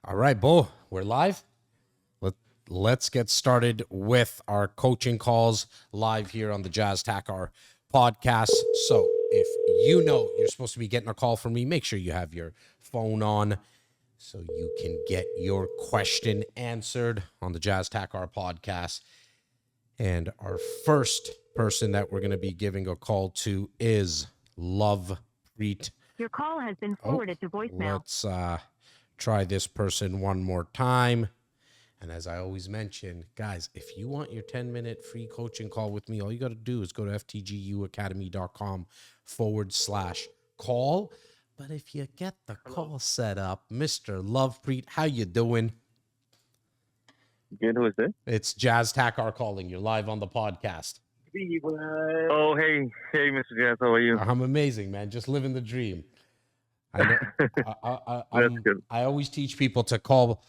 All right, Bo, we're live. Let's get started with our coaching calls live here on the Jazz Tackar podcast. So if you know you're supposed to be getting a call from me, make sure you have your phone on so you can get your question answered on the Jazz Tackar podcast. And our first person that we're going to be giving a call to is Lovepreet. Your call has been forwarded to voicemail. Let's try this person one more time. And as I always mention, guys, if you want your 10-minute free coaching call with me, all you got to do is go to ftguacademy.com/call. But if you get the call set up, Mr. Lovepreet, how you doing? Good, who is this? It's Jazz Tackar calling. You're live on the podcast. Oh, hey, Mr. Jazz, how are you? I'm amazing, man. Just living the dream. I know, That's good. I always teach people to call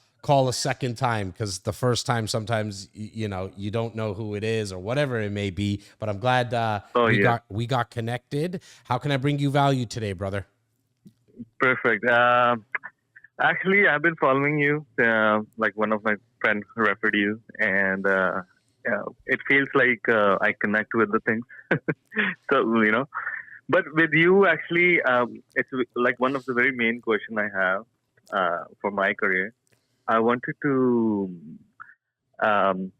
a second time because the first time sometimes you don't know who it is or whatever it may be. But I'm glad we got connected. How can I bring you value today, brother? Perfect. Actually, I've been following you. Like one of my friends referred you, and it feels like I connect with the things. So but with you, actually, it's like one of the very main questions I have for my career. I wanted to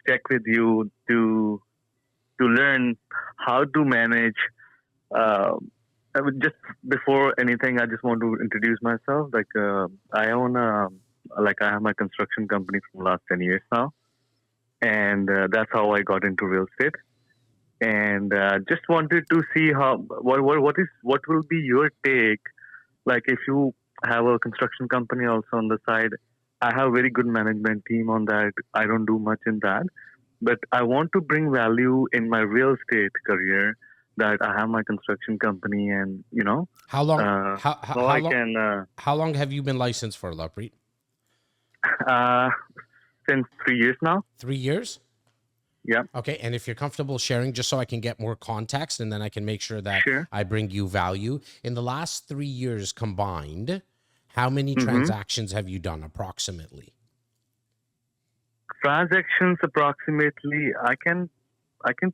check with you to learn how to manage. Just before anything, I just want to introduce myself. Like I have my construction company for the last 10 years now, and that's how I got into real estate. And just wanted to see what will be your take, like if you have a construction company also on the side. I have a very good management team on that. I don't do much in that, but I want to bring value in my real estate career. That I have my construction company, and how long? How long have you been licensed for, Lovepreet? Since 3 years now. 3 years. Yeah. Okay. And if you're comfortable sharing, just so I can get more context and then I can make sure that I bring you value. In the last 3 years combined, how many transactions have you done approximately? Transactions approximately, I can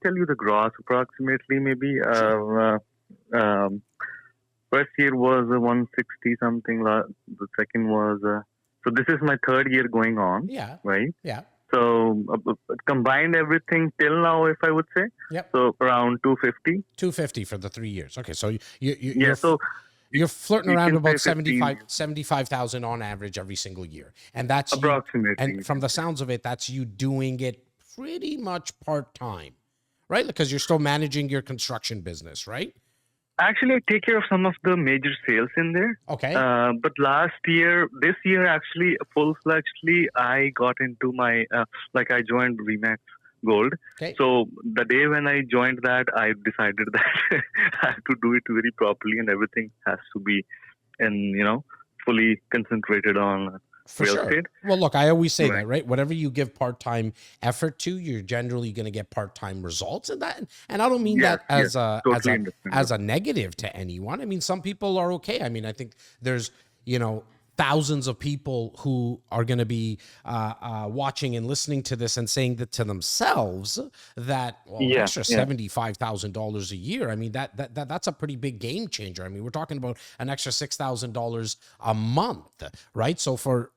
tell you the gross approximately maybe. First year was 160 something. The second was, so this is my third year going on. Yeah. Right? Yeah. So combined everything till now, if I would say. Yep. So around 250. 250 for the 3 years. Okay. So you're flirting you around can about say 75,000 on average every single year. And that's approximately. And from the sounds of it, that's you doing it pretty much part-time, right? Because you're still managing your construction business, right? Actually, I take care of some of the major sales in there. Okay. But this year, actually, full-fledgedly, I got into my, I joined Remax Gold. Okay. So the day when I joined that, I decided that I have to do it very properly and everything has to be fully concentrated on real estate. Well, look, I always say that, right? Whatever you give part-time effort to, you're generally going to get part-time results. And I don't mean that as a negative to anyone. I mean, some people are okay. I mean, I think there's, thousands of people who are going to be watching and listening to this and saying that to themselves that an extra $75,000 a year. I mean, that's a pretty big game changer. I mean, we're talking about an extra $6,000 a month, right? So for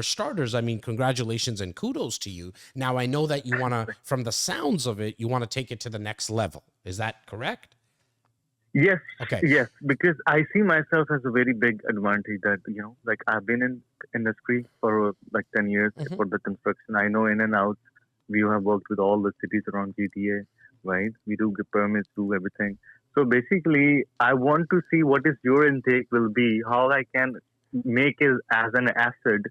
starters, I mean, congratulations and kudos to you. Now, I know that you want to, from the sounds of it, you want to take it to the next level. Is that correct? Yes. Okay. Yes, because I see myself as a very big advantage that, I've been in industry for 10 years for the construction. I know in and out. We have worked with all the cities around GTA, right? We do get permits, do everything. So basically, I want to see what is your intake will be, how I can make it as an asset,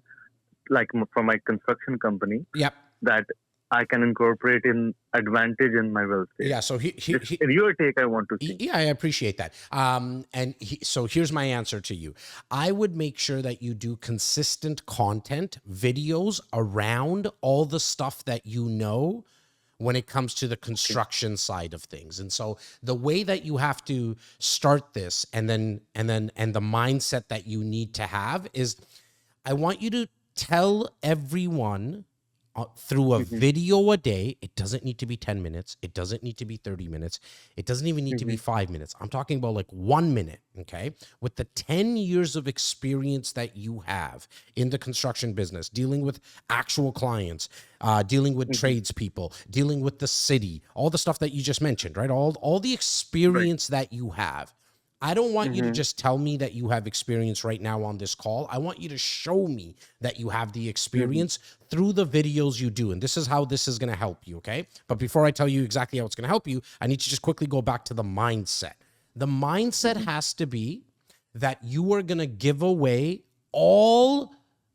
for my construction company. Yep. That I can incorporate in advantage in my real estate. Yeah. So in your take, I want to see. Yeah, I appreciate that. So here's my answer to you. I would make sure that you do consistent content, videos around all the stuff that you know when it comes to the construction side of things. And so the way that you have to start this and the mindset that you need to have is I want you tell everyone through a video a day. It doesn't need to be 10 minutes. It doesn't need to be 30 minutes. It doesn't even need to be 5 minutes. I'm talking about like 1 minute, okay? With the 10 years of experience that you have in the construction business, dealing with actual clients, dealing with tradespeople, dealing with the city, all the stuff that you just mentioned, right? All the experience that you have. I don't want you to just tell me that you have experience right now on this call. I want you to show me that you have the experience through the videos you do. And this is how this is going to help you, okay? But before I tell you exactly how it's going to help you, I need to just quickly go back to the mindset. The mindset has to be that you are going to give away all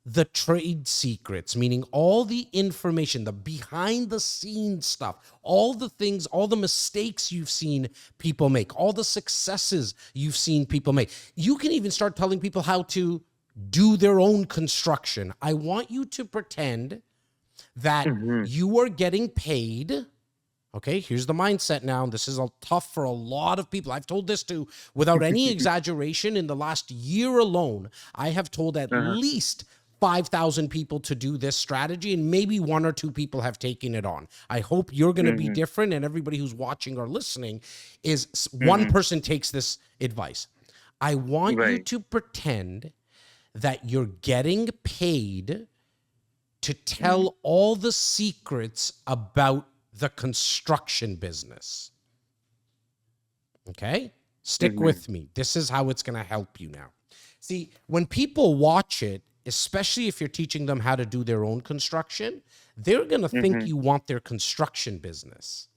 the trade secrets, meaning all the information, the behind the scenes stuff, all the things, all the mistakes you've seen people make, all the successes you've seen people make. You can even start telling people how to do their own construction. I want you to pretend that you are getting paid. Okay, here's the mindset now. This is tough for a lot of people. I've told this to, without any exaggeration, in the last year alone, I have told at least 5,000 people to do this strategy, and maybe 1 or 2 people have taken it on. I hope you're going to be different, and everybody who's watching or listening is one person takes this advice. I want you to pretend that you're getting paid to tell all the secrets about the construction business. Okay? Stick with me. This is how it's going to help you now. See, when people watch it, especially if you're teaching them how to do their own construction, they're going to think you want their construction business.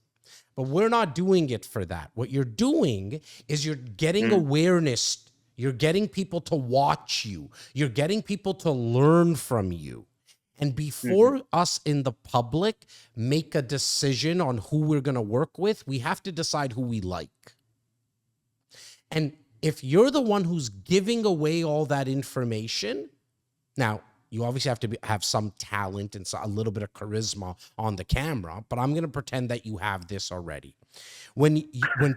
But we're not doing it for that. What you're doing is you're getting awareness. You're getting people to watch you. You're getting people to learn from you. And before us in the public make a decision on who we're going to work with, we have to decide who we like. And if you're the one who's giving away all that information, now, you obviously have to have some talent and a little bit of charisma on the camera, but I'm going to pretend that you have this already. When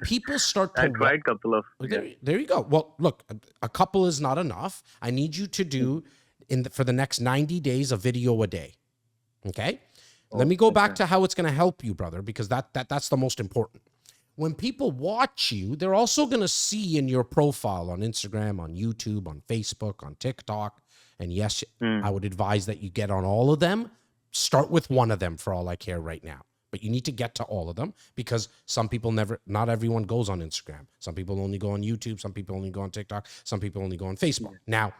people start to... I tried a couple of... There you go. Well, look, a couple is not enough. I need you to do, for the next 90 days, a video a day. Okay? Let me go back to how it's going to help you, brother, because that's the most important. When people watch you, they're also going to see in your profile on Instagram, on YouTube, on Facebook, on TikTok. And yes, I would advise that you get on all of them. Start with one of them for all I care right now. But you need to get to all of them because some people not everyone goes on Instagram. Some people only go on YouTube. Some people only go on TikTok. Some people only go on Facebook. Now,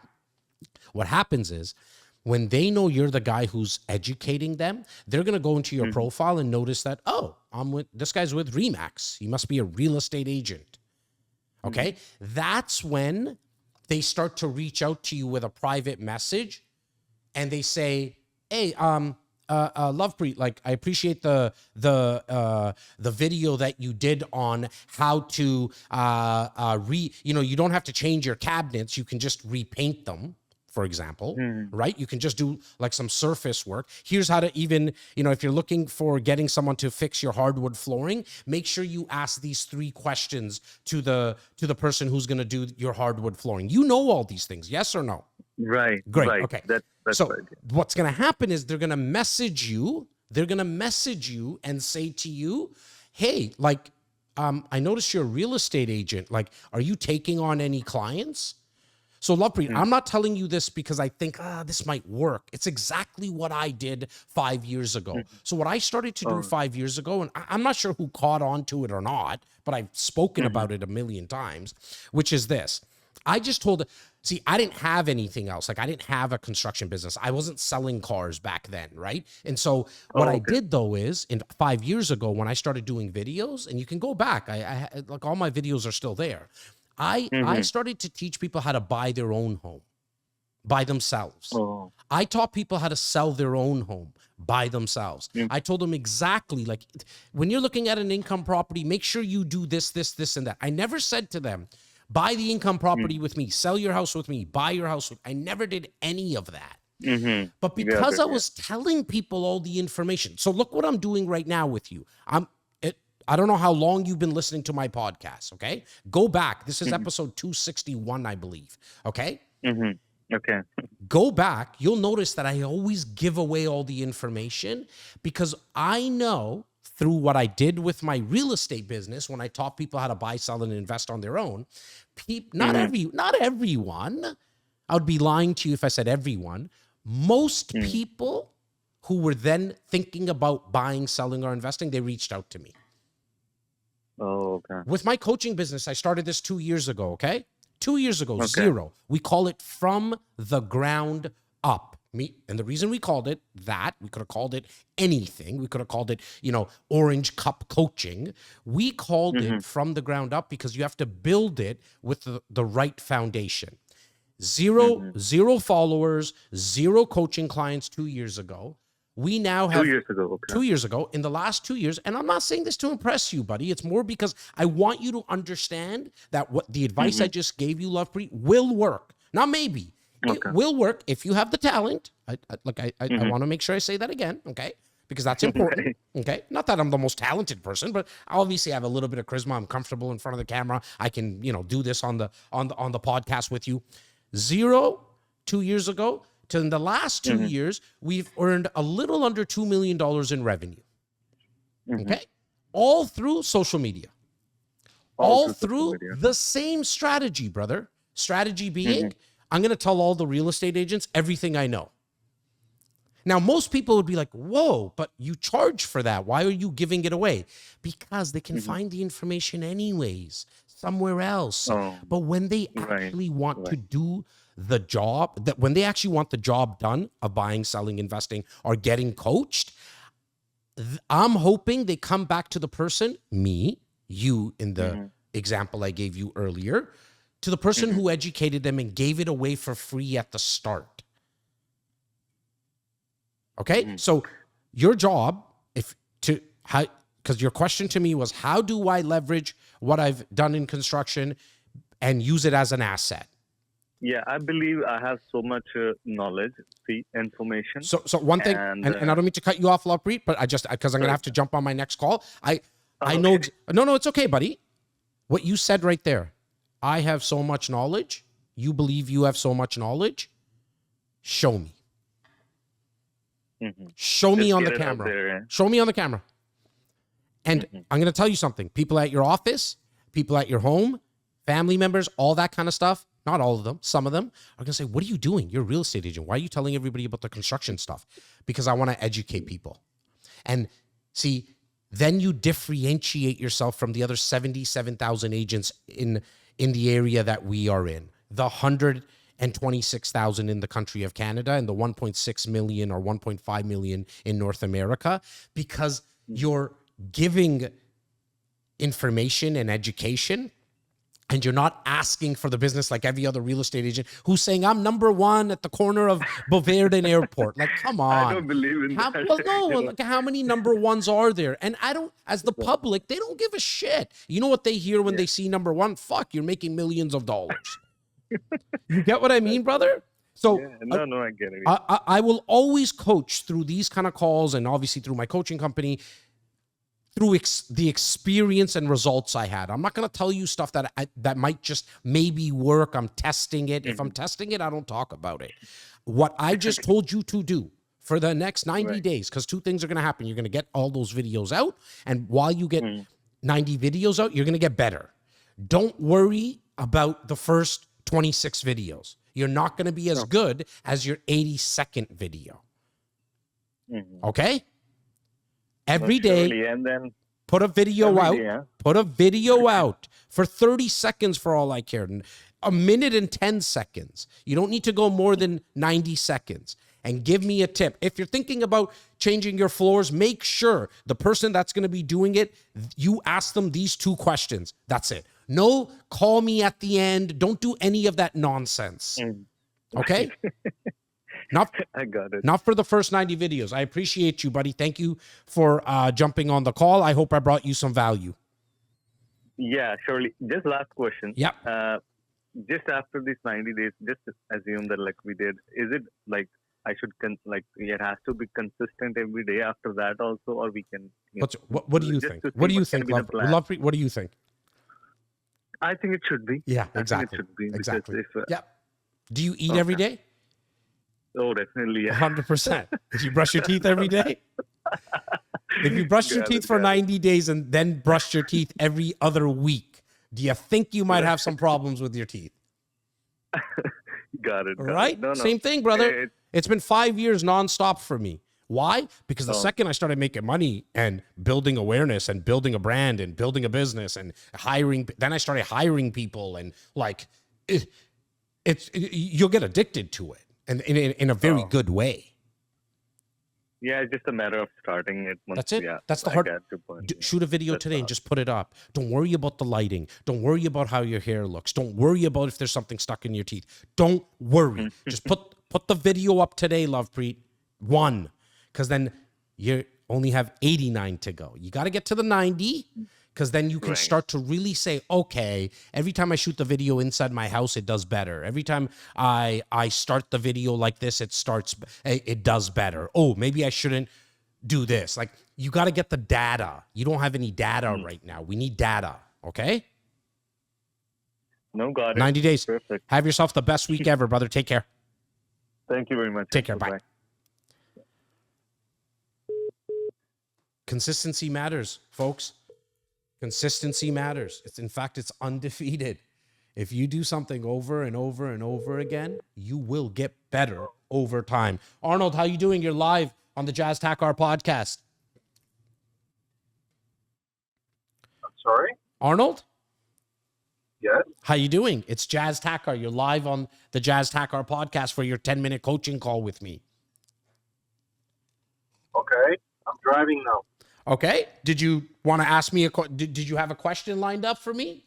what happens is when they know you're the guy who's educating them, they're going to go into your profile and notice that, oh, this guy's with Remax. He must be a real estate agent. Okay? That's when they start to reach out to you with a private message and they say, hey, Lovepreet, like I appreciate the video that you did on how to you don't have to change your cabinets, you can just repaint them, for example, right? You can just do like some surface work. Here's how to even, if you're looking for getting someone to fix your hardwood flooring, make sure you ask these 3 questions to the person who's going to do your hardwood flooring. You know all these things, yes or no? Right. Great. Right. Okay. That's so right. what's going to happen is they're going to message you. They're going to message you and say to you, hey, like, I noticed you're a real estate agent. Like, are you taking on any clients? So Lovepreet, I'm not telling you this because I think, this might work. It's exactly what I did 5 years ago. So what I started to do 5 years ago, and I'm not sure who caught on to it or not, but I've spoken about it a million times, which is this. I just I didn't have anything else. Like I didn't have a construction business. I wasn't selling cars back then, right? And so what I did though is 5 years ago when I started doing videos, and you can go back, I like all my videos are still there. I started to teach people how to buy their own home by themselves. I taught people how to sell their own home by themselves. I told them exactly, like, when you're looking at an income property, make sure you do this, and that. I never said to them, buy the income property with me, sell your house with me, buy your house with me. I never did any of that. But because I was telling people all the information. So look what I'm doing right now with you. I don't know how long you've been listening to my podcast, okay? Go back. This is episode 261, I believe, okay? Okay. go back, you'll notice that I always give away all the information because I know through what I did with my real estate business when I taught people how to buy, sell, and invest on their own. Not everyone. I would be lying to you if I said everyone. Most people who were then thinking about buying, selling, or investing, they reached out to me. Oh, okay. With my coaching business, I started this 2 years ago, okay? 2 years ago, zero. We call it from the ground up. And the reason we called it that, we could have called it anything. We could have called it, Orange Cup Coaching. We called it from the ground up because you have to build it with the right foundation. Zero followers, zero coaching clients 2 years ago. We now have 2 years ago. Okay. 2 years ago, in the last 2 years, and I'm not saying this to impress you, buddy. It's more because I want you to understand that what the advice I just gave you, Lovepreet, will work. Not maybe. Okay. It will work if you have the talent. I want to make sure I say that again, okay? Because that's important, okay? Not that I'm the most talented person, but obviously I have a little bit of charisma. I'm comfortable in front of the camera. I can, do this on the podcast with you. 0 2 years ago to in the last 2 years, we've earned a little under $2 million in revenue. Okay? All through social media. All through the same strategy, brother. Strategy being, I'm going to tell all the real estate agents everything I know. Now, most people would be like, whoa, but you charge for that. Why are you giving it away? Because they can find the information anyways, somewhere else. But when they actually want to do the job, when they actually want the job done of buying, selling, investing, or getting coached, I'm hoping they come back to the person, me, you in the example I gave you earlier, to the person who educated them and gave it away for free at the start. Okay? So your job, because your question to me was, how do I leverage what I've done in construction and use it as an asset? Yeah, I believe I have so much knowledge, information. So one thing, and I don't mean to cut you off, Lovepreet, but because I'm going to have to jump on my next call. I know, no, it's okay, buddy. What you said right there, I have so much knowledge. You believe you have so much knowledge. Show me. Show me on the camera. There, Show me on the camera. And I'm going to tell you something. People at your office, people at your home, family members, all that kind of stuff. Not all of them. Some of them are going to say, what are you doing? You're a real estate agent. Why are you telling everybody about the construction stuff? Because I want to educate people. And see, then you differentiate yourself from the other 77,000 agents in the area that we are in. The 126,000 in the country of Canada and the 1.6 million or 1.5 million in North America, because you're giving information and education, and you're not asking for the business like every other real estate agent who's saying, I'm number one at the corner of Boverdin Airport. Like, come on. I don't believe in that. Well, no, like, how many number ones are there? And as the public, they don't give a shit. You know what they hear when they see number one? Fuck, you're making millions of dollars. You get what I mean, brother? So I get it. I will always coach through these kind of calls, and obviously through my coaching company, through the experience and results I had. I'm not going to tell you stuff that might just maybe work. I'm testing it. If I'm testing it, I don't talk about it. What I just told you to do for the next 90 days, because two things are going to happen. You're going to get all those videos out, and while you get 90 videos out, you're going to get better. Don't worry about the first 26 videos. You're not going to be as good as your 82nd video. Okay? Every day, and then put a video out. Day, yeah. Put a video out for 30 seconds for all I care. A minute and 10 seconds. You don't need to go more than 90 seconds. And give me a tip. If you're thinking about changing your floors, make sure the person that's going to be doing it, you ask them these two questions. That's it. No, call me at the end. Don't do any of that nonsense. Okay? I got it. Not for the first 90 videos. I appreciate you, buddy. Thank you for jumping on the call. I hope I brought you some value. Yeah, surely. Just last question. Yep. Just after these 90 days, just assume that like we did, is it like I should it has to be consistent every day after that also, or we can... What do you think? What do you think, Lovepreet? What do you think? I think it should be. Yeah, exactly. I think it should be. Exactly. If, yep. Do you eat every day? Oh, definitely. Yeah. 100%. Did you brush your teeth every day? If you brushed your teeth for 90 days and then brushed your teeth every other week, do you think you might have some problems with your teeth? Got it. Right? No. Same thing, brother. It's been 5 years nonstop for me. Why? Because the second I started making money and building awareness and building a brand and building a business and then I started hiring people, and like you'll get addicted to it, and in a very good way. Yeah, it's just a matter of starting it. That's it. That's the hard. Shoot a video today and just put it up. Don't worry about the lighting. Don't worry about how your hair looks. Don't worry about if there's something stuck in your teeth. Don't worry. Just put the video up today, Lovepreet. 1, because then you only have 89 to go. You got to get to the 90, because then you can start to really say, okay, every time I shoot the video inside my house, it does better. Every time I start the video like this, it does better. Oh, maybe I shouldn't do this. Like, you got to get the data. You don't have any data right now. We need data, okay? No, got it. 90 days. Perfect. Have yourself the best week ever, brother. Take care. Thank you very much. Take care. Bye. Consistency matters, folks. Consistency matters. In fact, it's undefeated. If you do something over and over and over again, you will get better over time. Arnold, how you doing? You're live on the Jazz Takar podcast. I'm sorry? Arnold? Yes? How you doing? It's Jazz Takar. You're live on the Jazz Takar podcast for your 10-minute coaching call with me. Okay. I'm driving now. Okay. Did you want to ask me did you have a question lined up for me?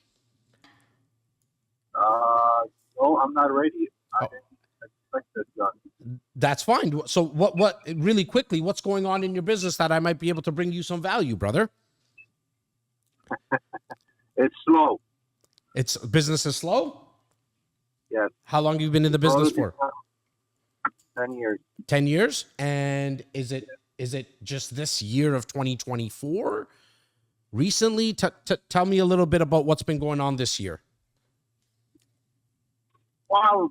No, I'm not ready. I didn't expect this done. That's fine. So what really quickly, what's going on in your business that I might be able to bring you some value, brother? It's slow. Business is slow? Yes. How long have you been in the business for? 10 years. 10 years? And is it just this year of 2024? Recently? Tell me a little bit about what's been going on this year. Well,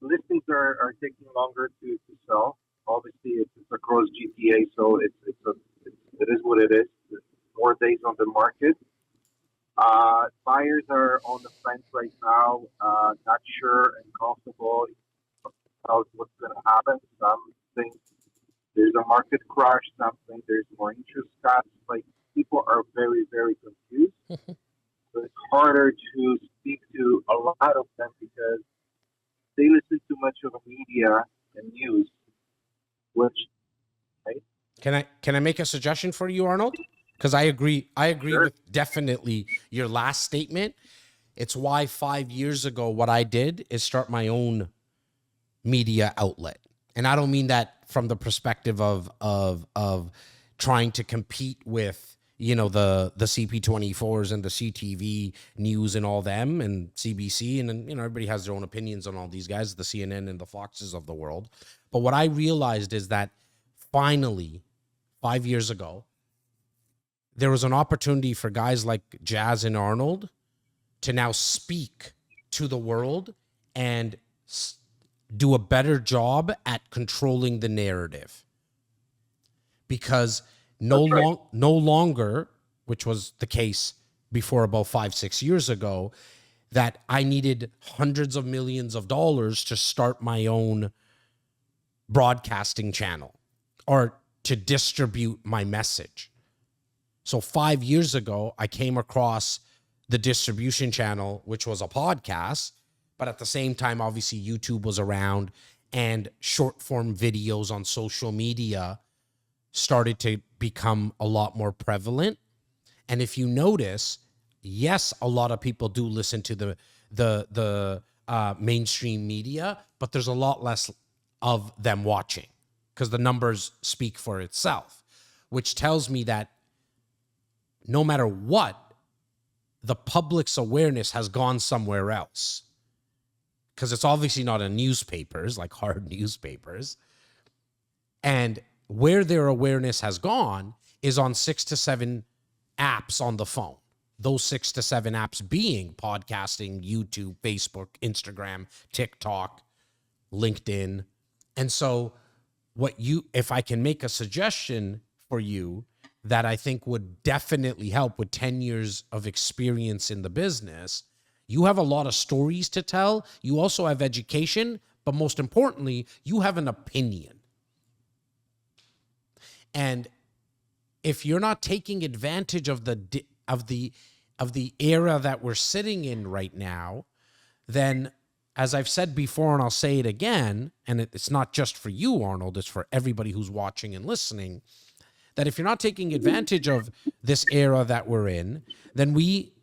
listings are taking longer to sell. Obviously, it's across GTA, so it is what it is. There's more days on the market. Buyers are on the fence right now, not sure and comfortable about what's going to happen. Some think there's a market crash, some think there's more interest cuts. Like, people are very, very confused. So it's harder to speak to a lot of them because they listen to much of the media and news, which, right? Can I make a suggestion for you, Arnold? Because I agree Sure. with definitely your last statement. It's why 5 years ago, what I did is start my own media outlet. And I don't mean that from the perspective of trying to compete with, the CP24s and the CTV news and all them and CBC. And then, everybody has their own opinions on all these guys, the CNN and the Foxes of the world. But what I realized is that finally, 5 years ago, there was an opportunity for guys like Jazz and Arnold to now speak to the world and do a better job at controlling the narrative. Because no longer, which was the case before about 5-6 years ago, that I needed hundreds of millions of dollars to start my own broadcasting channel or to distribute my message. So 5 years ago, I came across the distribution channel, which was a podcast, but at the same time, obviously YouTube was around and short form videos on social media started to become a lot more prevalent. And if you notice, yes, a lot of people do listen to the mainstream media, but there's a lot less of them watching because the numbers speak for itself, which tells me that no matter what, the public's awareness has gone somewhere else. Because it's obviously not in newspapers, like hard newspapers. And where their awareness has gone is on 6 to 7 apps on the phone. Those 6 to 7 apps being podcasting, YouTube, Facebook, Instagram, TikTok, LinkedIn. And so if I can make a suggestion for you that I think would definitely help with 10 years of experience in the business, you have a lot of stories to tell. You also have education, but most importantly, you have an opinion. And if you're not taking advantage of the era that we're sitting in right now, then, as I've said before, and I'll say it again, and it's not just for you, Arnold, it's for everybody who's watching and listening, that if you're not taking advantage of this era that we're in, then we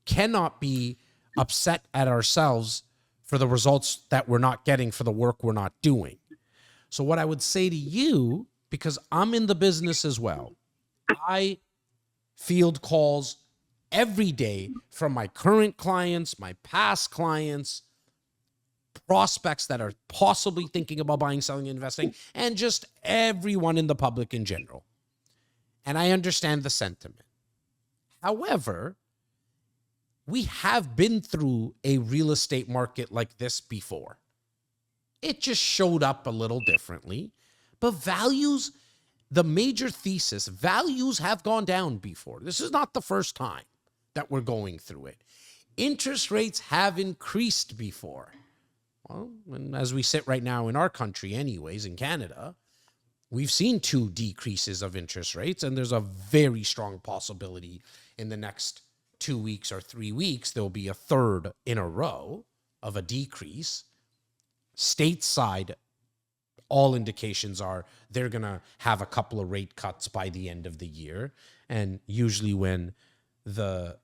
cannot be upset at ourselves for the results that we're not getting for the work we're not doing. So what I would say to you, because I'm in the business as well, I field calls every day from my current clients, my past clients, prospects that are possibly thinking about buying, selling, investing, and just everyone in the public in general. And I understand the sentiment. However, we have been through a real estate market like this before. It just showed up a little differently, but values, the major thesis, values have gone down before. This is not the first time that we're going through it. Interest rates have increased before. Well, and as we sit right now in our country anyways, in Canada, we've seen 2 decreases of interest rates, and there's a very strong possibility in the next 2 weeks or 3 weeks, there'll be a third in a row of a decrease. Stateside, all indications are they're going to have a couple of rate cuts by the end of the year. And usually when the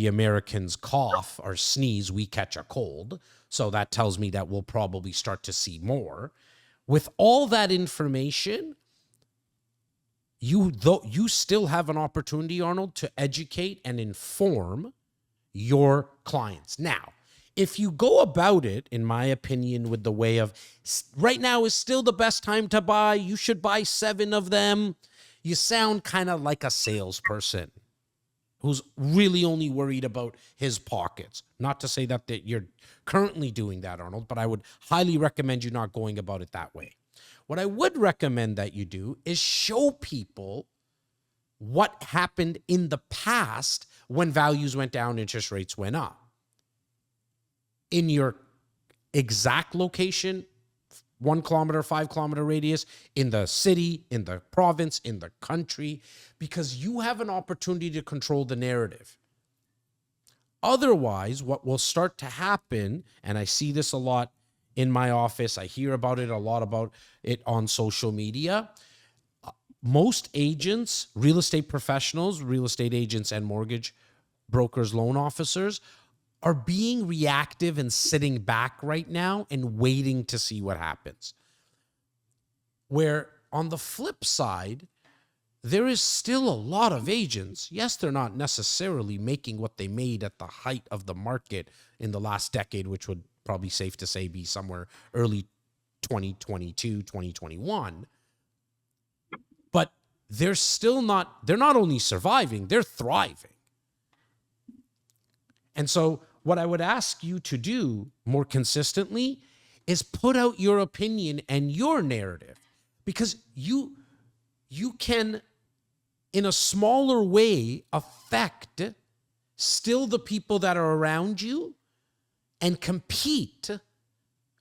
Americans cough or sneeze, we catch a cold. So that tells me that we'll probably start to see more. With all that information, you still have an opportunity, Arnold, to educate and inform your clients. Now, if you go about it, in my opinion, with the way of right now is still the best time to buy, you should buy 7 of them, you sound kind of like a salesperson who's really only worried about his pockets. Not to say that you're currently doing that, Arnold, but I would highly recommend you not going about it that way. What I would recommend that you do is show people what happened in the past when values went down, interest rates went up. In your exact location, 1 kilometer, 5 kilometer radius, in the city, in the province, in the country, because you have an opportunity to control the narrative. Otherwise, what will start to happen, and I see this a lot in my office, I hear about it a lot about it on social media. Most agents, real estate professionals, real estate agents and mortgage brokers, loan officers are being reactive and sitting back right now and waiting to see what happens. Where on the flip side, there is still a lot of agents. Yes, they're not necessarily making what they made at the height of the market in the last decade, which would probably safe to say be somewhere early 2022, 2021. But they're not only surviving, they're thriving. And so what I would ask you to do more consistently is put out your opinion and your narrative, because you can, in a smaller way, affect still the people that are around you and compete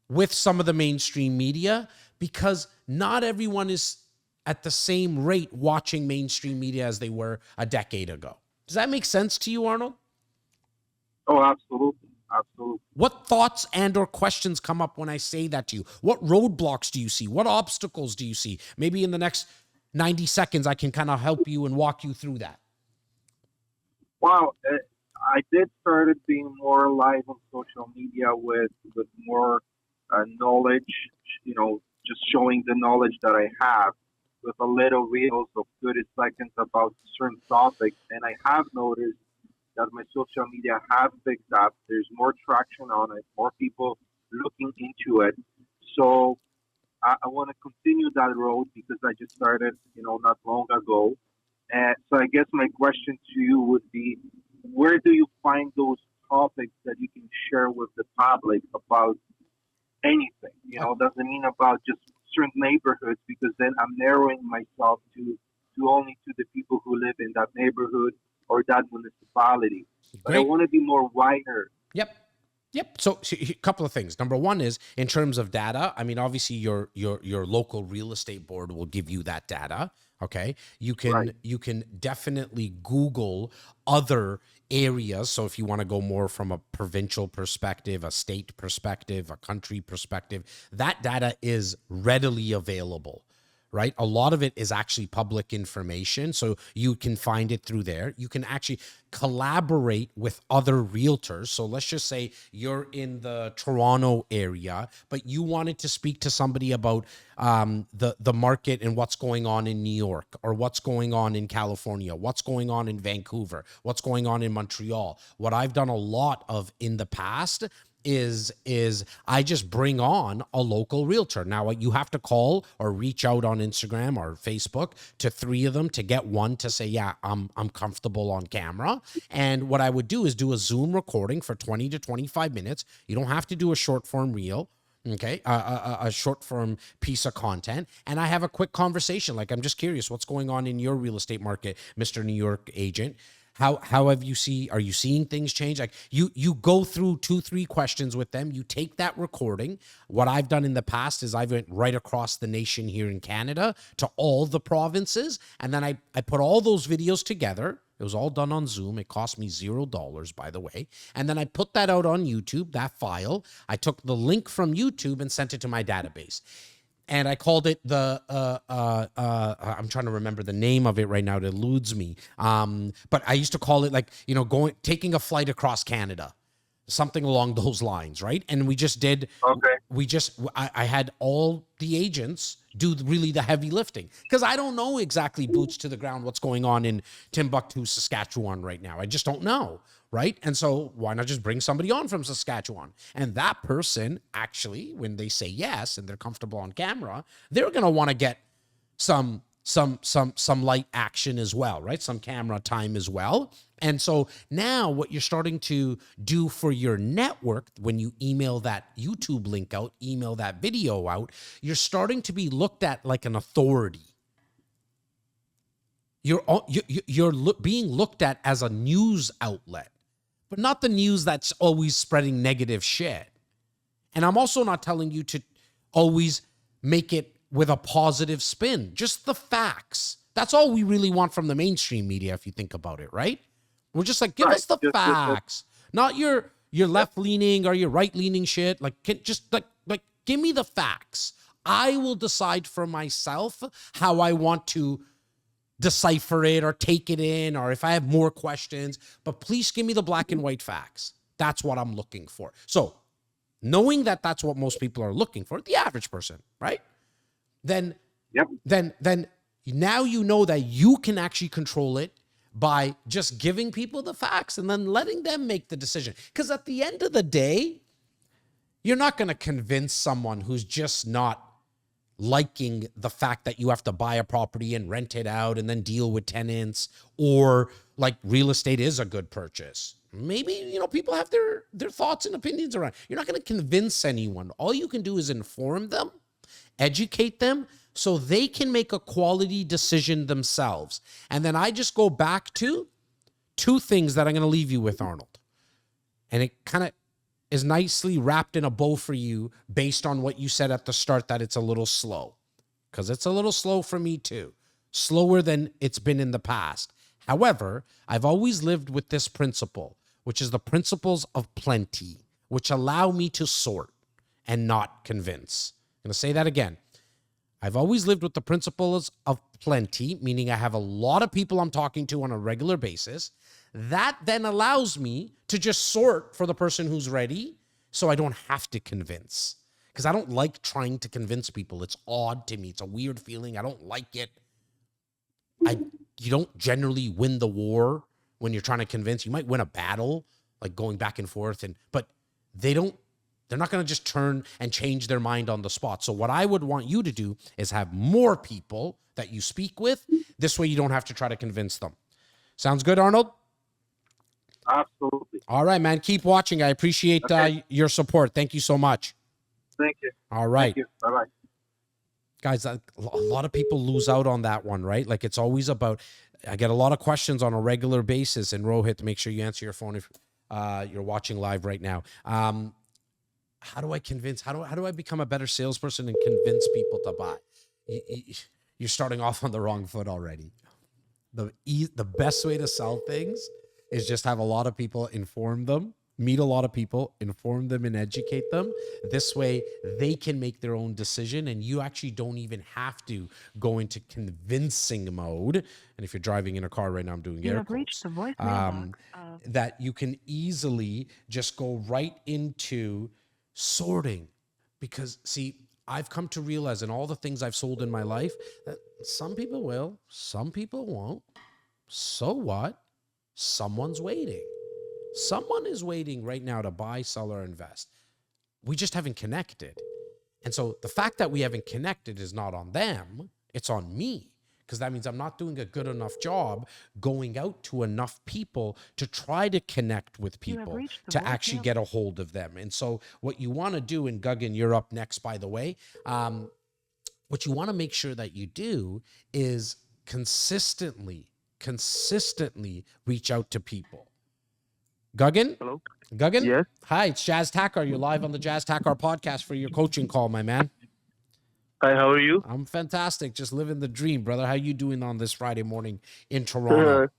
with some of the mainstream media, because not everyone is at the same rate watching mainstream media as they were a decade ago. Does that make sense to you, Arnold? Oh, absolutely. Absolutely. What thoughts and or questions come up when I say that to you? What roadblocks do you see? What obstacles do you see? Maybe in the next 90 seconds, I can kind of help you and walk you through that. Wow. I did started being more live on social media with more knowledge, just showing the knowledge that I have with a little reels of 30 seconds about certain topics. And I have noticed that my social media has picked up. There's more traction on it, more people looking into it. So I want to continue that road because I just started, not long ago. And so I guess my question to you would be, where do you find those topics that you can share with the public about anything. Doesn't mean about just certain neighborhoods, because then I'm narrowing myself to only to the people who live in that neighborhood or that municipality. But I want to be more wider. Yep. So a couple of things. Number one is in terms of data. I mean, obviously your local real estate board will give you that data. Okay. You can definitely Google other areas. So if you want to go more from a provincial perspective, a state perspective, a country perspective, that data is readily available. Right? A lot of it is actually public information. So you can find it through there. You can actually collaborate with other realtors. So let's just say you're in the Toronto area, but you wanted to speak to somebody about the market and what's going on in New York, or what's going on in California, what's going on in Vancouver, what's going on in Montreal. What I've done a lot of in the past is I just bring on a local realtor. Now you have to call or reach out on Instagram or Facebook to 3 of them to get one to say, yeah, I'm comfortable on camera. And what I would do is do a Zoom recording for 20 to 25 minutes. You don't have to do a short form reel. Okay, a short form piece of content, and I have a quick conversation. Like, I'm just curious, what's going on in your real estate market, Mr. New York agent? How have you are you seeing things change? Like you go through 2-3 questions with them. You take that recording. What I've done in the past is I went right across the nation here in Canada to all the provinces. And then I put all those videos together. It was all done on Zoom. It cost me $0, by the way. And then I put that out on YouTube, that file. I took the link from YouTube and sent it to my database. And I called it I'm trying to remember the name of it right now. It eludes me. But I used to call it taking a flight across Canada, something along those lines, right? And we just did, I had all the agents do really the heavy lifting, because I don't know exactly boots to the ground what's going on in Timbuktu, Saskatchewan right now. I just don't know. Right. And so why not just bring somebody on from Saskatchewan? And that person actually, when they say yes and they're comfortable on camera, they're going to want to get some light action as well, right? Some camera time as well. And so now what you're starting to do for your network, when you email that YouTube link out, email that video out, you're starting to be looked at like an authority. You're being looked at as a news outlet, but not the news that's always spreading negative shit. And I'm also not telling you to always make it with a positive spin, just the facts. That's all we really want from the mainstream media, if you think about it, right? We're just like, give us the facts, not your left-leaning or your right-leaning shit. Like, give me the facts. I will decide for myself how I want to decipher it or take it in, or if I have more questions, but please give me the black and white facts. That's what I'm looking for. So knowing that that's what most people are looking for, the average person, right? Then now you know that you can actually control it by just giving people the facts and then letting them make the decision. Because at the end of the day, you're not going to convince someone who's just not liking the fact that you have to buy a property and rent it out and then deal with tenants, or like real estate is a good purchase. Maybe, people have their thoughts and opinions around. You're not going to convince anyone. All you can do is inform them, educate them, so they can make a quality decision themselves. And then I just go back to 2 things that I'm going to leave you with, Arnold. And it kind of is nicely wrapped in a bow for you based on what you said at the start, that it's a little slow. Because it's a little slow for me too. Slower than it's been in the past. However, I've always lived with this principle, which is the principles of plenty, which allow me to sort and not convince. I'm going to say that again. I've always lived with the principles of plenty, meaning I have a lot of people I'm talking to on a regular basis. That then allows me to just sort for the person who's ready, so I don't have to convince. Because I don't like trying to convince people. It's odd to me. It's a weird feeling. I don't like it. You don't generally win the war when you're trying to convince. You might win a battle, like going back and forth, but they're not going to just turn and change their mind on the spot. So what I would want you to do is have more people that you speak with. This way you don't have to try to convince them. Sounds good, Arnold? Absolutely. All right, man. Keep watching. I appreciate your support. Thank you so much. Thank you. All right. Thank you. Bye-bye. Guys, a lot of people lose out on that one, right? Like it's always about, I get a lot of questions on a regular basis, and Rohit, make sure you answer your phone if you're watching live right now. How do I convince, how do I become a better salesperson and convince people to buy? You're starting off on the wrong foot already. The best way to sell things is just have a lot of people, inform them, meet a lot of people, inform them and educate them. This way they can make their own decision, and you actually don't even have to go into convincing mode. And if you're driving in a car right now, I'm doing air quotes, the voice mailbox that you can easily just go right into sorting. Because see, I've come to realize in all the things I've sold in my life that some people will, some people won't. So what? Someone's waiting. Someone is waiting right now to buy, sell, or invest. We just haven't connected. And so the fact that we haven't connected is not on them, it's on me. Because that means I'm not doing a good enough job going out to enough people to try to connect with people, to actually get a hold of them. And so what you want to do, and Guggen, you're up next, by the way, what you want to make sure that you do is consistently reach out to people. Guggen? Hello? Guggen? Yes. Hi, it's Jazz Takar. You're live on the Jazz Takar podcast for your coaching call, my man. Hi, how are you? I'm fantastic. Just living the dream, brother. How you doing on this Friday morning in Toronto?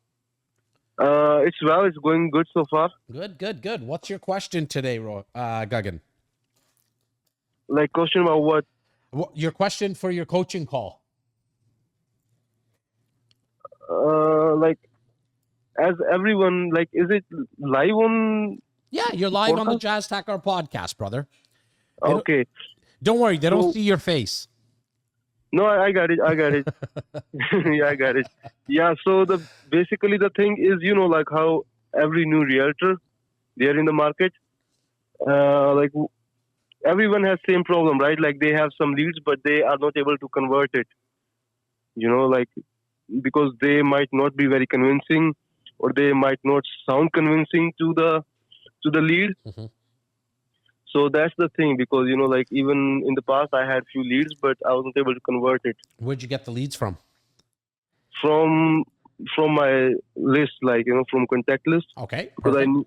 It's going good so far. Good. What's your question today, Guggen? Like, question about what? Your question for your coaching call. Like, as everyone, like, is it live on? Yeah, you're live on the Jazz Takar podcast, brother. Okay. Don't worry, they don't see your face. No, I got it. Yeah, I got it. Yeah, so basically the thing is, like how every new realtor, they're in the market, like everyone has same problem, right? Like they have some leads, but they are not able to convert it, like because they might not be very convincing, or they might not sound convincing to the lead. Mm-hmm. So that's the thing, because, like even in the past I had few leads, but I wasn't able to convert it. Where'd you get the leads from? From my list, like, from contact list. Okay. Because I knew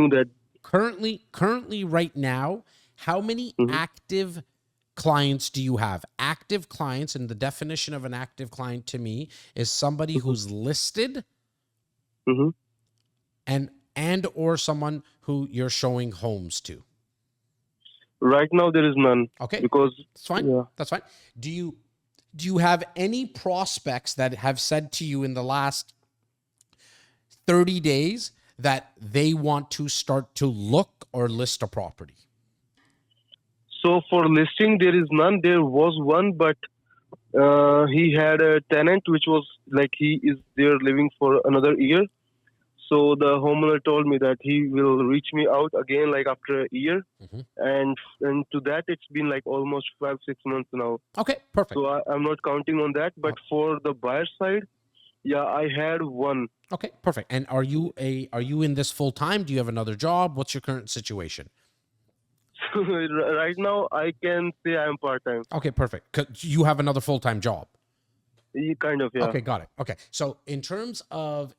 that. Currently right now, how many active clients do you have? Active clients, and the definition of an active client to me is somebody who's listed and or someone who you're showing homes to. Right now there is none. Okay. Because that's fine. Yeah. That's fine. Do you have any prospects that have said to you in the last 30 days that they want to start to look or list a property? So for listing, there is none. There was one, but he had a tenant, which was like he is there living for another year. So the homeowner told me that he will reach me out again, like after a year. And to that, it's been like almost 5-6 months now. Okay, perfect. So I'm not counting on that. But for the buyer side, yeah, I had one. Okay, perfect. And are you in this full time? Do you have another job? What's your current situation? Right now, I can say I'm part-time. Okay, perfect. 'Cause you have another full-time job. Kind of, yeah. Okay, got it. Okay, so in terms of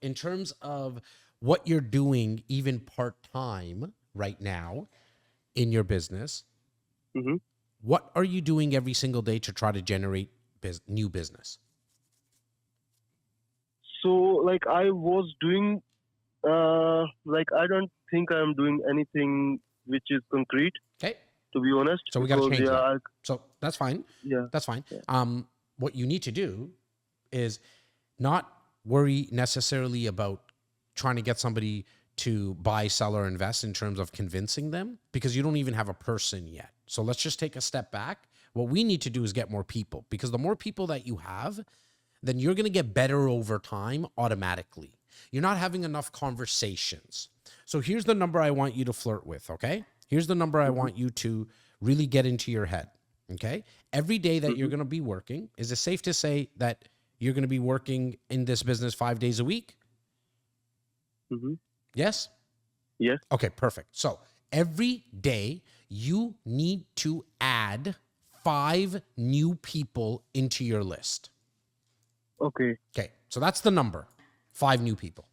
what you're doing, even part-time right now in your business, what are you doing every single day to try to generate new business? So, like, I was doing, like, I don't think I'm doing anything which is concrete. Okay. To be honest. So we got to change that. So that's fine. Yeah. That's fine. Yeah. What you need to do is not worry necessarily about trying to get somebody to buy, sell, or invest in terms of convincing them, because you don't even have a person yet. So let's just take a step back. What we need to do is get more people, because the more people that you have, then you're going to get better over time automatically. You're not having enough conversations. So here's the number I want you to flirt with, okay? Here's the number I want you to really get into your head, okay? Every day that you're going to be working, is it safe to say that you're going to be working in this business 5 days a week? Yes? Yes. Okay, perfect. So Every day, you need to add 5 new people into your list. Okay. Okay, so that's the number, 5 new people.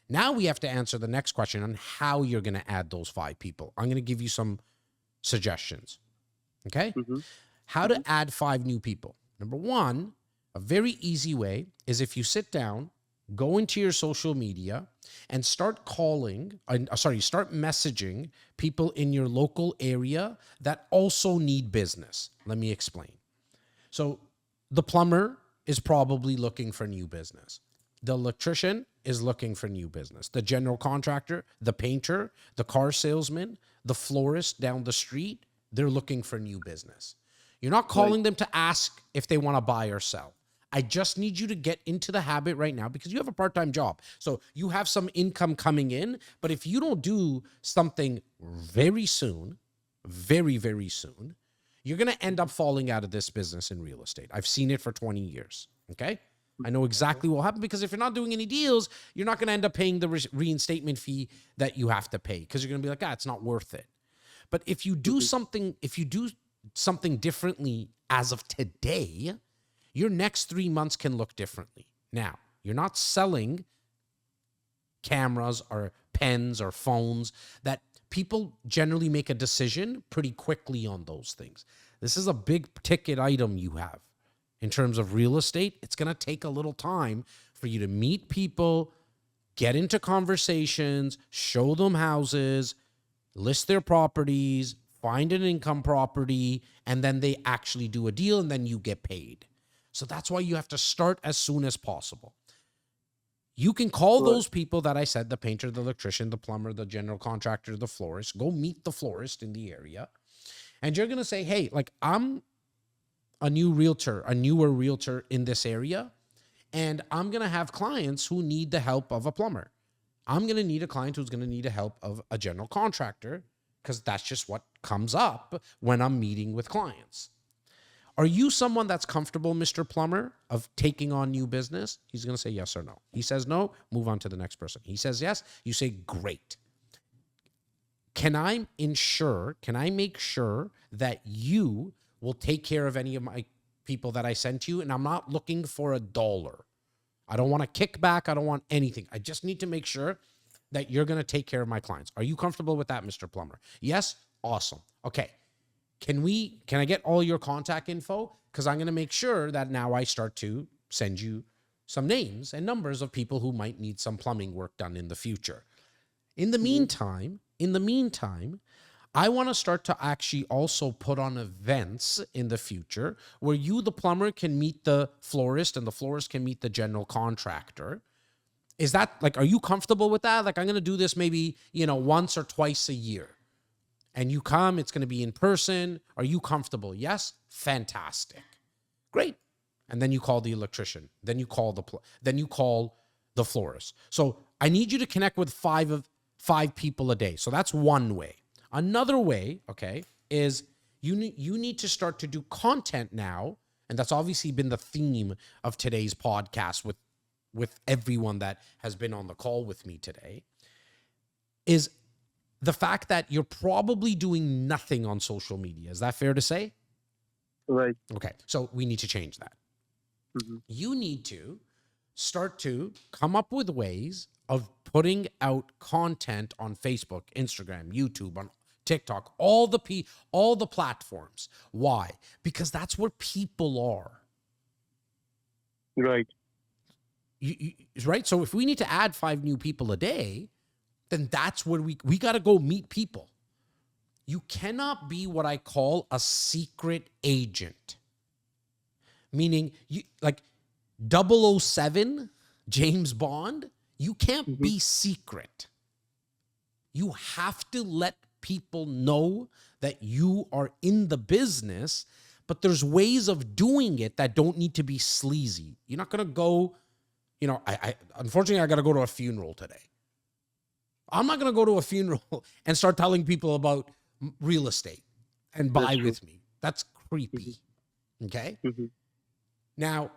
Now we have to answer the next question on how you're going to add those 5 people. I'm going to give you some suggestions. Okay? Mm-hmm. How to add 5 new people. Number 1, a very easy way is if you sit down, go into your social media and start start messaging people in your local area that also need business. Let me explain. So the plumber is probably looking for new business. The electrician is looking for new business. The general contractor, the painter, the car salesman, the florist down the street, they're looking for new business. You're not calling them to ask if they want to buy or sell. I just need you to get into the habit right now because you have a part-time job. So you have some income coming in, but if you don't do something very soon, very, very soon, you're going to end up falling out of this business in real estate. I've seen it for 20 years. Okay? I know exactly what will happen because if you're not doing any deals, you're not going to end up paying the reinstatement fee that you have to pay because you're going to be like, it's not worth it. But if you do something differently as of today, your next 3 months can look differently. Now, you're not selling cameras or pens or phones that people generally make a decision pretty quickly on those things. This is a big ticket item you have. In terms of real estate, it's going to take a little time for you to meet people, get into conversations, show them houses, list their properties, find an income property, and then they actually do a deal and then you get paid. So that's why you have to start as soon as possible. You can call those people that I said, the painter, the electrician, the plumber, the general contractor, the florist. Go meet the florist in the area. And you're going to say, hey, like I'm a newer realtor in this area, and I'm going to have clients who need the help of a plumber. I'm going to need a client who's going to need the help of a general contractor because that's just what comes up when I'm meeting with clients. Are you someone that's comfortable, Mr. Plumber, of taking on new business? He's going to say yes or no. He says no, move on to the next person. He says yes, you say great. Can I make sure that you will take care of any of my people that I sent you? And I'm not looking for $1. I don't want a kickback. I don't want anything. I just need to make sure that you're going to take care of my clients. Are you comfortable with that, Mr. Plumber? Yes? Awesome. Okay. Can I get all your contact info? Because I'm going to make sure that now I start to send you some names and numbers of people who might need some plumbing work done in the future. In the meantime, I want to start to actually also put on events in the future where you, the plumber, can meet the florist and the florist can meet the general contractor. Is that are you comfortable with that? I'm going to do this maybe, once or twice a year. And you come, it's going to be in person. Are you comfortable? Yes? Fantastic. Great. And then you call the electrician. Then you call the florist. So I need you to connect with five people a day. So that's one way. Another way, okay, is you need to start to do content now. And that's obviously been the theme of today's podcast with everyone that has been on the call with me today, is the fact that you're probably doing nothing on social media. Is that fair to say? Right. Okay. So we need to change that. Mm-hmm. You need to start to come up with ways of putting out content on Facebook, Instagram, YouTube, on TikTok, all the platforms. Why? Because that's where people are. Right. Right. So if we need to add 5 new people a day, then that's where we got to go meet people. You cannot be what I call a secret agent. Meaning, you 007, James Bond, you can't be secret. You have to let people know that you are in the business, but there's ways of doing it that don't need to be sleazy. You're not going to go, unfortunately, I got to go to a funeral today. I'm not going to go to a funeral and start telling people about real estate and buy with me. That's creepy. Okay? Mm-hmm. Now,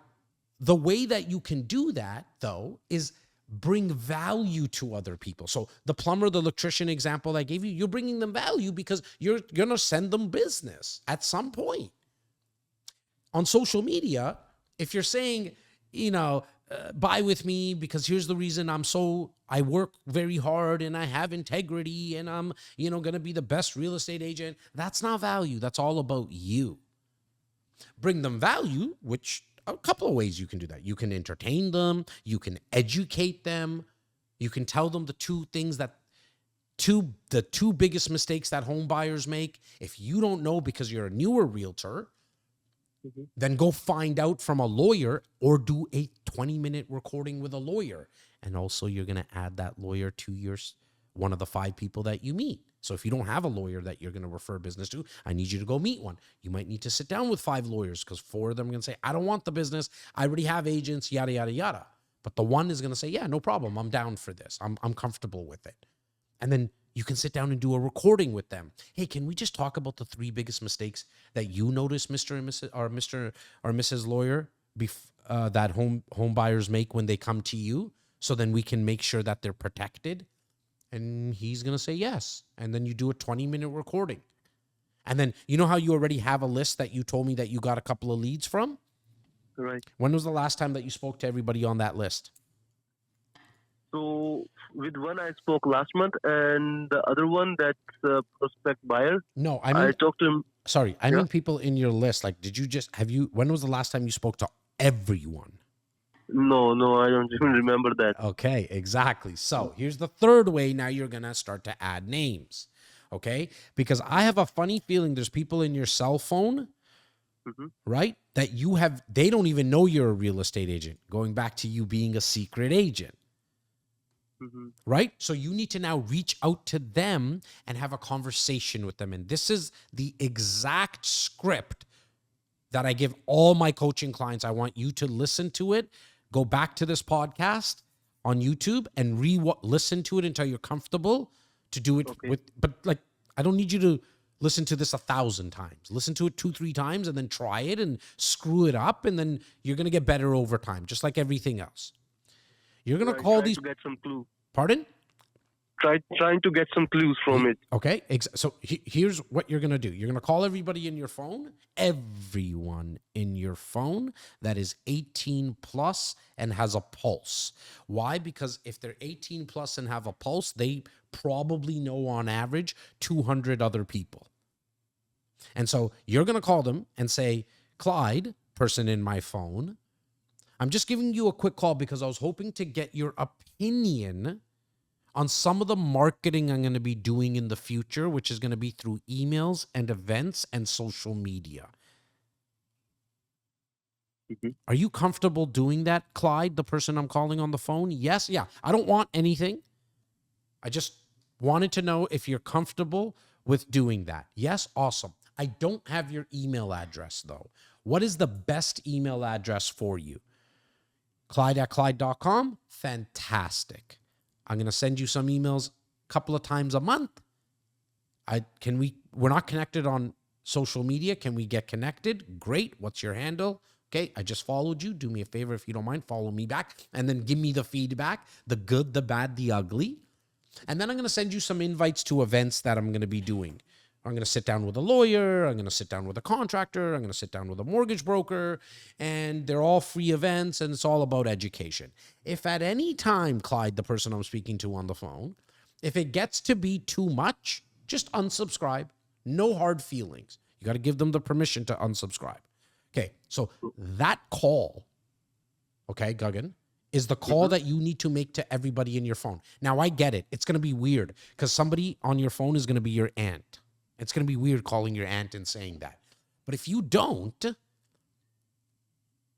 the way that you can do that, though, is bring value to other people. So the plumber, the electrician example I gave you, you're bringing them value because you're going to send them business at some point. On social media, if you're saying, buy with me because here's the reason I work very hard and I have integrity and I'm, going to be the best real estate agent. That's not value. That's all about you. Bring them value, which a couple of ways you can do that. You can entertain them. You can educate them. You can tell them the two biggest mistakes that home buyers make. If you don't know because you're a newer realtor, then go find out from a lawyer or do a 20-minute recording with a lawyer. And also you're going to add that lawyer to one of the 5 people that you meet. So if you don't have a lawyer that you're going to refer business to, I need you to go meet one. You might need to sit down with 5 lawyers because 4 of them are going to say, I don't want the business. I already have agents, yada, yada, yada. But the one is going to say, yeah, no problem. I'm down for this. I'm comfortable with it. And then you can sit down and do a recording with them. Hey, can we just talk about the 3 biggest mistakes that you notice, Mr. and Mrs. or Mr. or Mrs. Lawyer, that home buyers make when they come to you, so then we can make sure that they're protected? And he's going to say yes. And then you do a 20-minute recording. And then you know how you already have a list that you told me that you got a couple of leads from? Right. When was the last time that you spoke to everybody on that list? So with one I spoke last month, and the other one that's a prospect buyer. No, I talked to him. Sorry, I mean people in your list. Like, when was the last time you spoke to everyone? No, I don't even remember that. Okay, exactly. So here's the third way. Now you're going to start to add names. Okay? Because I have a funny feeling there's people in your cell phone, right? That they don't even know you're a real estate agent, going back to you being a secret agent. Right? So you need to now reach out to them and have a conversation with them. And this is the exact script that I give all my coaching clients. I want you to listen to it. Go back to this podcast on YouTube and listen to it until you're comfortable to do it but I don't need you to listen to this 1,000 times. Listen to it 2-3 times and then try it and screw it up. And then you're going to get better over time, just like everything else. You're going to call these. To get some clue. Pardon? Trying to get some clues from it. Okay. So here's what you're going to do. You're going to call everybody in your phone, everyone in your phone that is 18 plus and has a pulse. Why? Because if they're 18 plus and have a pulse, they probably know on average 200 other people. And so you're going to call them and say, Clyde, person in my phone, I'm just giving you a quick call because I was hoping to get your opinion on some of the marketing I'm going to be doing in the future, which is going to be through emails and events and social media. Are you comfortable doing that, Clyde, the person I'm calling on the phone? Yes? Yeah. I don't want anything. I just wanted to know if you're comfortable with doing that. Yes? Awesome. I don't have your email address, though. What is the best email address for you? Clyde@Clyde.com? Fantastic. I'm going to send you some emails a couple of times a month. We're not connected on social media. Can we get connected? Great. What's your handle? Okay, I just followed you. Do me a favor if you don't mind. Follow me back and then give me the feedback, the good, the bad, the ugly. And then I'm going to send you some invites to events that I'm going to be doing. I'm going to sit down with a lawyer. I'm going to sit down with a contractor. I'm going to sit down with a mortgage broker. And they're all free events, and it's all about education. If at any time, Clyde, the person I'm speaking to on the phone, if it gets to be too much, just unsubscribe. No hard feelings. You got to give them the permission to unsubscribe. Okay, so that call, okay, Guggen, is the call that you need to make to everybody in your phone. Now, I get it. It's going to be weird because somebody on your phone is going to be your aunt. It's going to be weird calling your aunt and saying that. But if you don't,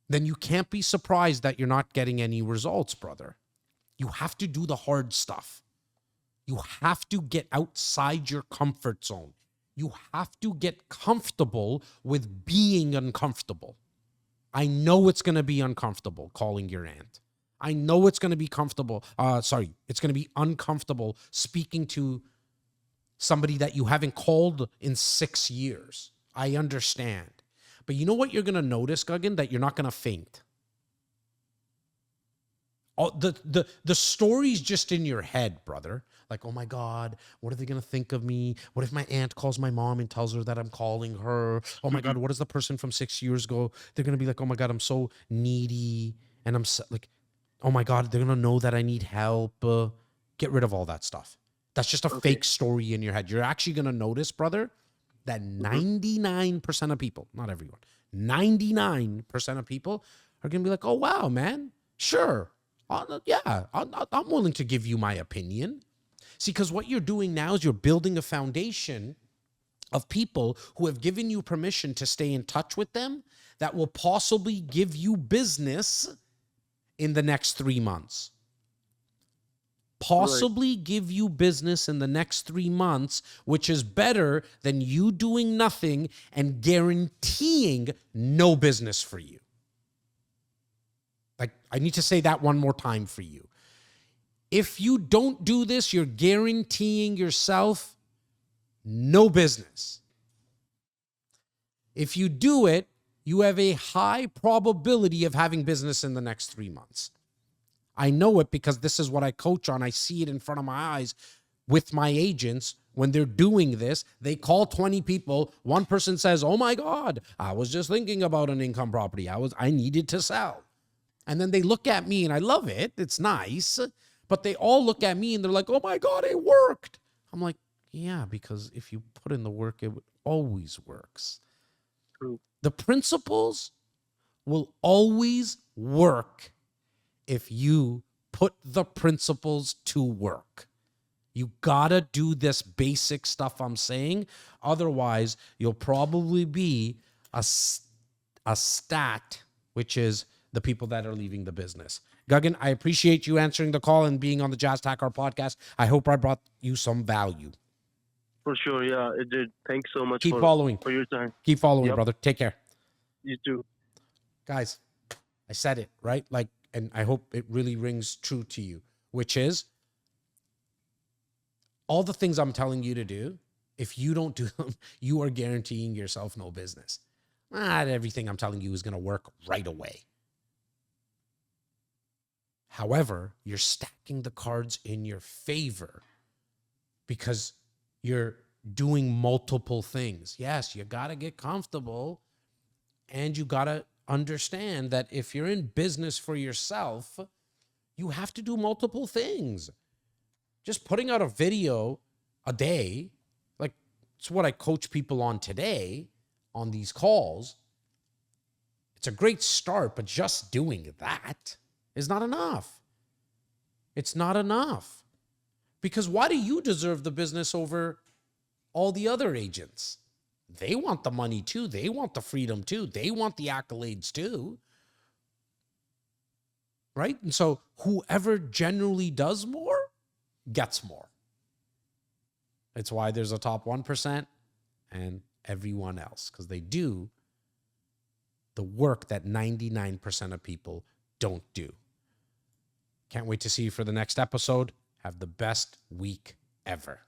then you can't be surprised that you're not getting any results, brother. You have to do the hard stuff. You have to get outside your comfort zone. You have to get comfortable with being uncomfortable. I know it's going to be uncomfortable calling your aunt. I know it's going to be it's going to be uncomfortable speaking to somebody that you haven't called in 6 years. I understand. But you know what you're going to notice, Guggen? That you're not going to faint. All the story's just in your head, brother. Like, oh my God, what are they gonna think of me? What if my aunt calls my mom and tells her that I'm calling her? Oh my God, what is the person from 6 years ago? They're gonna be like, oh my God, I'm so needy, and I'm so, like, oh my God, they're gonna know that I need help. Get rid of all that stuff. That's just a fake story in your head. You're actually gonna notice, brother, that 99% of people, not everyone, 99% of people are gonna be like, oh wow, man, sure. I'm willing to give you my opinion. See, because what you're doing now is you're building a foundation of people who have given you permission to stay in touch with them that will possibly give you business in the next 3 months. Possibly give you business in the next 3 months, which is better than you doing nothing and guaranteeing no business for you. Like, I need to say that one more time for you. If you don't do this, you're guaranteeing yourself no business. If you do it, you have a high probability of having business in the next 3 months. I know it because this is what I coach on. I see it in front of my eyes with my agents. When they're doing this, they call 20 people. One person says, oh my God, I was just thinking about an income property. I needed to sell. And then they look at me, and I love it. It's nice. But they all look at me and they're like, oh my God, it worked. I'm like, yeah, because if you put in the work, it always works. True. The principles will always work if you put the principles to work. You gotta do this basic stuff I'm saying. Otherwise, you'll probably be a stat, which is the people that are leaving the business. Guggen, I appreciate you answering the call and being on the Jazz Tackar podcast. I hope I brought you some value. For sure, yeah, it did. Thanks so much Keep following. For your time. Keep following, brother. Take care. You too. Guys, I said it, right? Like, and I hope it really rings true to you, which is all the things I'm telling you to do, if you don't do them, you are guaranteeing yourself no business. Not everything I'm telling you is going to work right away. However, you're stacking the cards in your favor because you're doing multiple things. Yes, you got to get comfortable, and you got to understand that if you're in business for yourself, you have to do multiple things. Just putting out a video a day, like it's what I coach people on today on these calls. It's a great start, but just doing that is not enough. It's not enough. Because why do you deserve the business over all the other agents? They want the money too. They want the freedom too. They want the accolades too. Right? And so whoever generally does more gets more. It's why there's a top 1% and everyone else, because they do the work that 99% of people don't do. Can't wait to see you for the next episode. Have the best week ever.